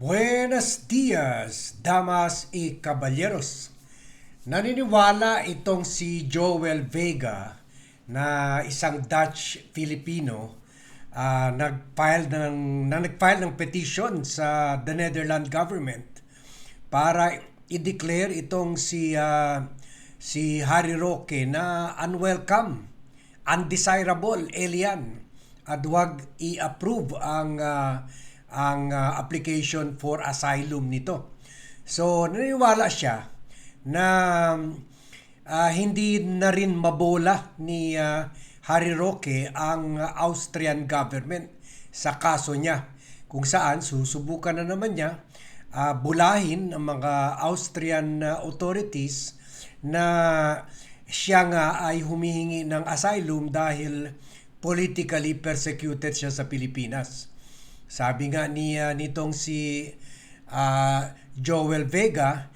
Buenos dias, damas y caballeros. Naniniwala itong si Joel Vega na isang Dutch Filipino nag-file ng petition sa the Netherlands government para i-declare itong si Harry Roque na unwelcome, undesirable alien at huwag i-approve ang application for asylum nito. So, naniniwala siya na hindi na rin mabola ni Harry Roque ang Austrian government sa kaso niya, kung saan susubukan na naman niya bulahin ang mga Austrian authorities na siya nga ay humihingi ng asylum dahil politically persecuted siya sa Pilipinas. Sabi nga nitong si Joel Vega,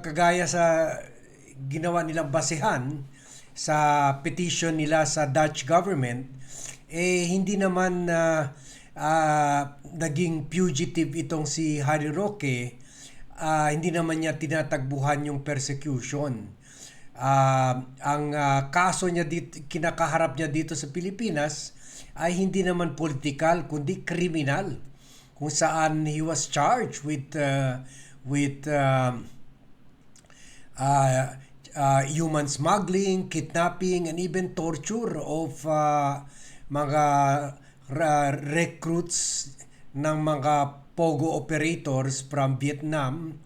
kagaya sa ginawa nilang basehan sa petition nila sa Dutch government, hindi naman naging fugitive itong si Harry Roque. Hindi naman niya tinatagbuhan yung persecution. Ang kaso niya kinakaharap niya dito sa Pilipinas ay hindi naman political kundi kriminal, kung saan he was charged with human smuggling, kidnapping, and even torture of mga recruits ng mga pogo operators from Vietnam,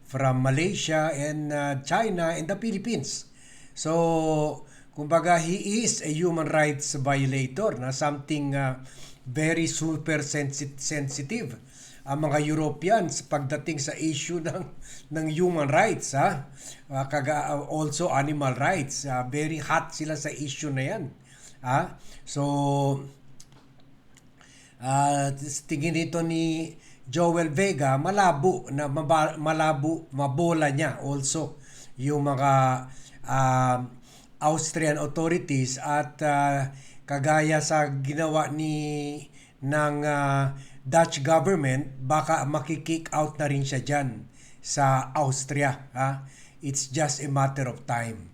from Malaysia, and China, and the Philippines. So, kumbaga, he is a human rights violator na something very super sensitive ang mga Europeans pagdating sa issue ng human rights, also animal rights. Very hot sila sa issue na yan. So, tingin nito ni Joel Vega, mabola niya also yung mga Austrian authorities at kagaya sa ginawa ng Dutch government, baka makikick out na rin siya dyan sa Austria. It's just a matter of time.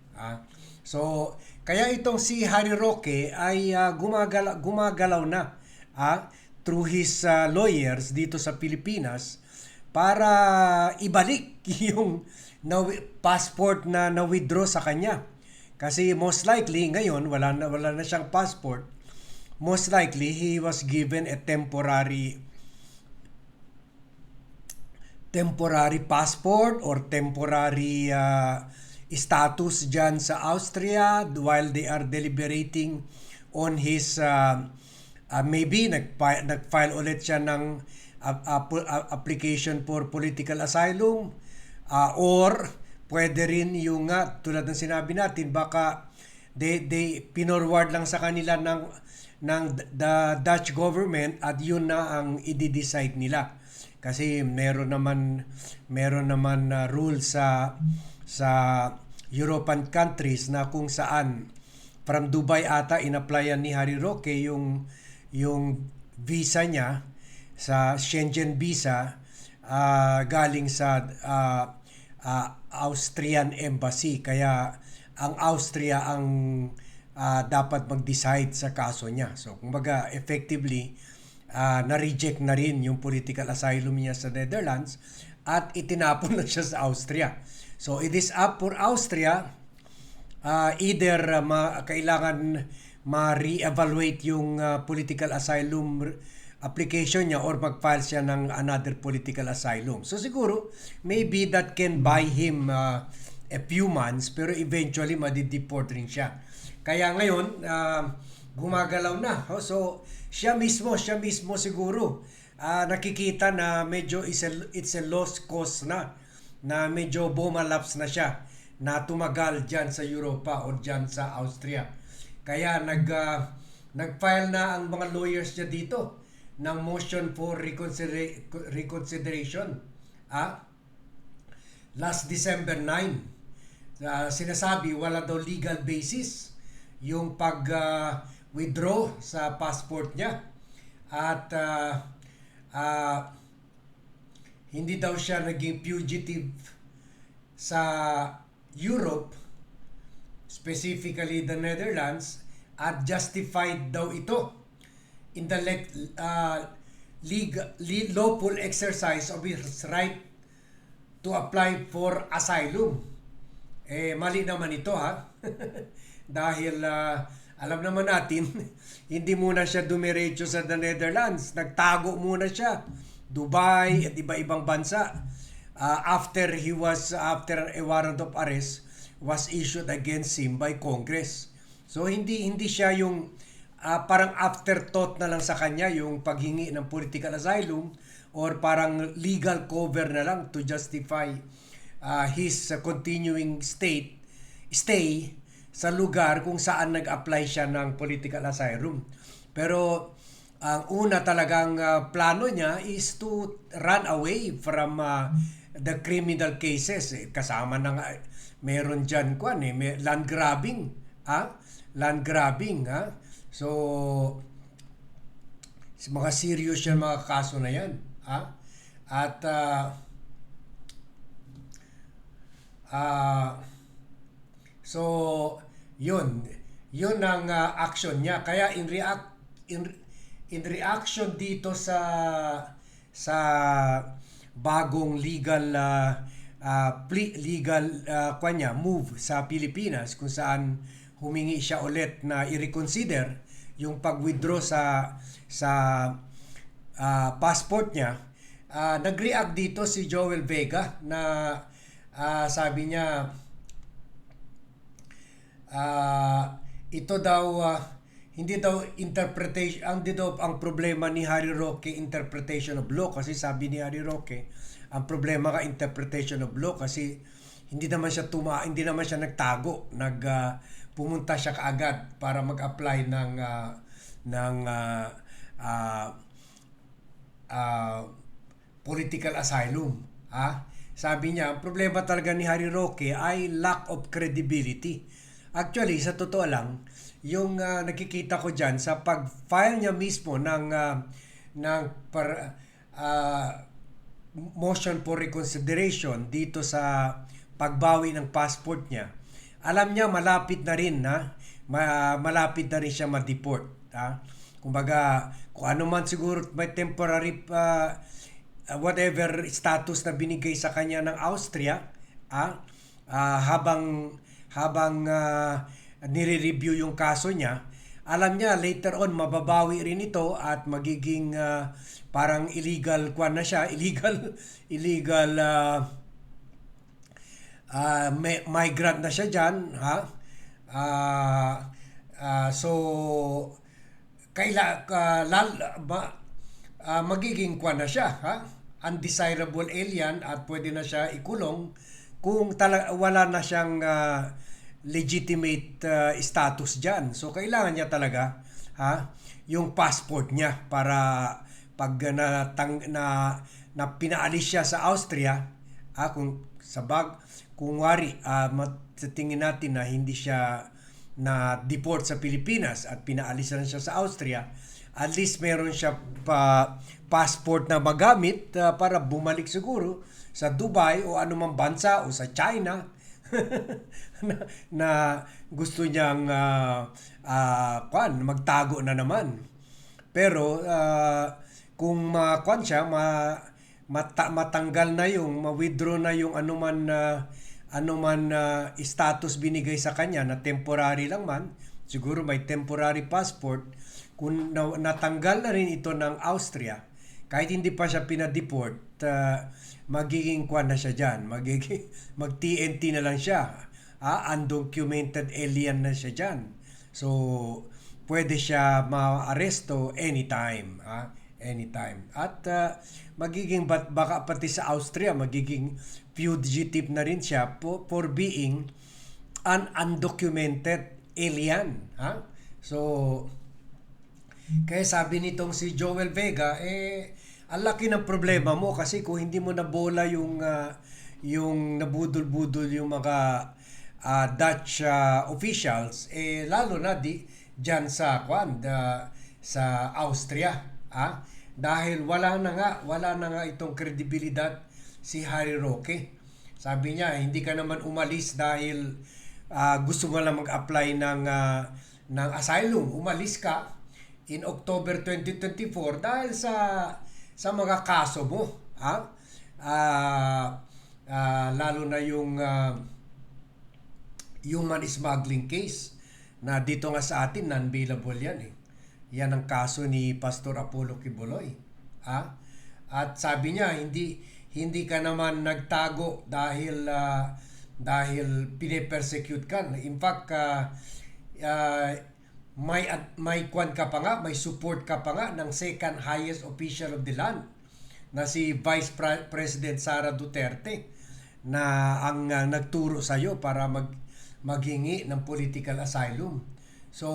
So, kaya itong si Harry Roque ay gumagalaw na through his lawyers dito sa Pilipinas para ibalik yung passport na na-withdraw sa kanya. Kasi most likely ngayon wala na siyang passport. Most likely he was given a temporary passport or temporary status dyan sa Austria while they are deliberating on his maybe nag-file ulit siya ng application for political asylum, or pwede rin yung tulad ng sinabi natin, baka they pinorward lang sa kanila ng the Dutch government at yun na ang i-decide nila. Kasi meron naman rules sa European countries na kung saan from Dubai ata in-applyan ni Harry Roque yung visa niya sa Schengen visa galing sa Austrian embassy. Kaya ang Austria ang dapat mag-decide sa kaso niya. So, kumbaga, effectively, na-reject na rin yung political asylum niya sa Netherlands at itinapon na siya sa Austria. So, it is up for Austria, either kailangan ma-re-evaluate yung political asylum application niya or mag-file siya ng another political asylum. So, siguro, maybe that can buy him a few months, pero eventually madideport rin siya. Kaya ngayon, gumagalaw na. So, siya mismo siguro nakikita na medyo it's a lost cause na medyo bumalaps na siya na tumagal dyan sa Europa o dyan sa Austria. Kaya nag-file na ang mga lawyers niya dito ng motion for reconsideration. Last December 9, sinasabi wala daw legal basis yung withdraw sa passport niya at hindi daw siya naging fugitive sa Europe, specifically the Netherlands, at justified daw ito in the lawful exercise of his right to apply for asylum. Mali naman ito, ha. Dahil alam naman natin, hindi muna siya dumiretso sa the Netherlands. Nagtago muna siya. Dubai at iba-ibang bansa. After a warrant of arrest was issued against him by Congress. So hindi siya yung parang afterthought na lang sa kanya yung paghingi ng political asylum or parang legal cover na lang to justify his continuing stay sa lugar kung saan nag-apply siya ng political asylum. Pero ang una talagang plano niya is to run away from the criminal cases. Kasama na nga, meron dyan land grabbing. Land grabbing. So, mga serious yan mga kaso na yan. At so yun ang action niya. Kaya in reaction dito sa bagong legal move sa Pilipinas, kung saan humingi siya ulit na i-reconsider yung pag-withdraw sa passport niya. Nag-react dito si Joel Vega na sabi niya ito daw hindi daw ang problema ni Harry Roque interpretation of law, kasi sabi ni Harry Roque ang problema ka interpretation of law kasi hindi naman siya nagtago, pumunta siya kaagad para mag-apply ng political asylum. Sabi niya, ang problema talaga ni Harry Roque ay lack of credibility. Actually, sa totoo lang, yung nakikita ko dyan sa pag-file niya mismo ng motion for reconsideration dito sa pagbawi ng passport niya, alam niya malapit na rin siya ma-deport. Kumbaga, kung ano man siguro may temporary whatever status na binigay sa kanya ng Austria, habang nire-review yung kaso niya, alam niya later on mababawi rin ito at magiging parang illegal migrant na siya dyan. So magiging na siya, undesirable alien, at pwede na siya ikulong kung wala na siyang legitimate status dyan. So kailangan niya talaga yung passport niya para pag na pinaalis siya sa Austria, kung wari sa tingin natin na hindi siya na deport sa Pilipinas at pinaalis na siya sa Austria, at least meron siya passport na magamit para bumalik siguro sa Dubai o anumang bansa o sa China na gusto niyang magtago na naman. Pero kung matanggal na ma-withdraw na yung anuman status binigay sa kanya na temporary lang man, siguro may temporary passport, kung natanggal na rin ito ng Austria, kahit hindi pa siya pinadeport, magiging na siya dyan, mag-TNT na lang siya, undocumented alien na siya dyan. So pwede siya ma-aresto anytime. At magiging baka pati sa Austria magiging fugitive na rin siya for being an undocumented alien. So kaya sabi nitong si Joel Vega, ang laki ng problema mo kasi kung hindi mo nabola yung nabudol-budol yung mga Dutch officials, lalo na diyan sa Austria, dahil wala na nga itong kredibilidad si Harry Roque. Sabi niya, hindi ka naman umalis dahil gusto mo lang mag-apply ng asylum. Umalis ka in October 2024 dahil sa mga kaso mo. Lalo na yung human smuggling case na dito nga sa atin non-bailable yan eh. Yan ang kaso ni Pastor Apollo Kibuloy. At sabi niya hindi ka naman nagtago dahil pine-persecute ka. In fact, may kwan ka pa nga, may support ka pa nga ng second highest official of the land na si Vice President Sara Duterte na ang nagturo sa iyo para maghingi ng political asylum. So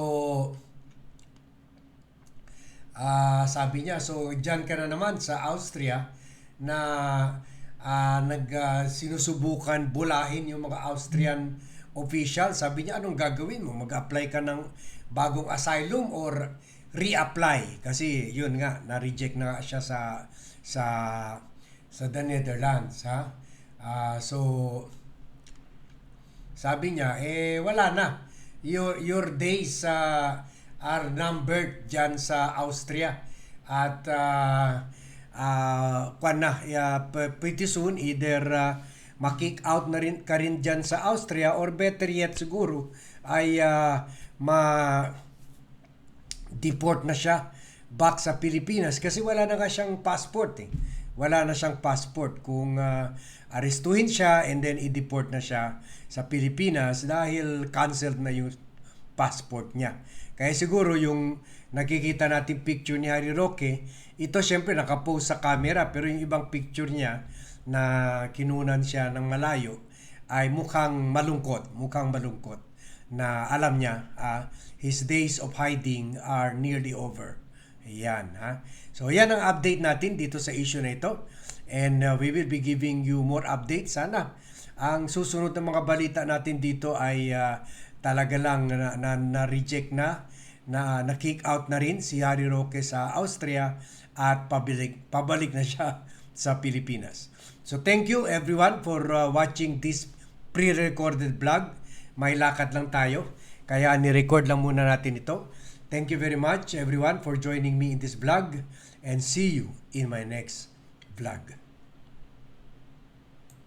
sabi niya, so diyan ka na naman sa Austria na sinusubukan bulahin yung mga Austrian official. Sabi niya, anong gagawin mo? Mag-apply ka ng bagong asylum or reapply? Kasi yun nga, na-reject na siya sa the Netherlands. So sabi niya, wala na. Your days are numbered dyan sa Austria. At pretty soon, either ma-kick out na rin ka rin dyan sa Austria or better yet siguro ay ma-deport na siya back sa Pilipinas kasi wala na nga siyang passport eh. Wala na siyang passport kung arestuhin siya and then i-deport na siya sa Pilipinas dahil canceled na yung passport niya. Kaya siguro yung nakikita natin picture ni Harry Roque, ito syempre nakapost sa camera pero yung ibang picture niya na kinunan siya ng malayo ay mukhang malungkot na alam niya his days of hiding are nearly over. Ayan, So yan ang update natin dito sa issue na ito. And we will be giving you more updates. Sana ang susunod na mga balita natin dito ay talaga lang na-reject na-kick out na rin si Harry Roque sa Austria at pabalik na siya sa Pilipinas. So thank you everyone for watching this pre-recorded vlog. May lakad lang tayo, kaya ni-record lang muna natin ito. Thank you very much everyone for joining me in this vlog and see you in my next vlog.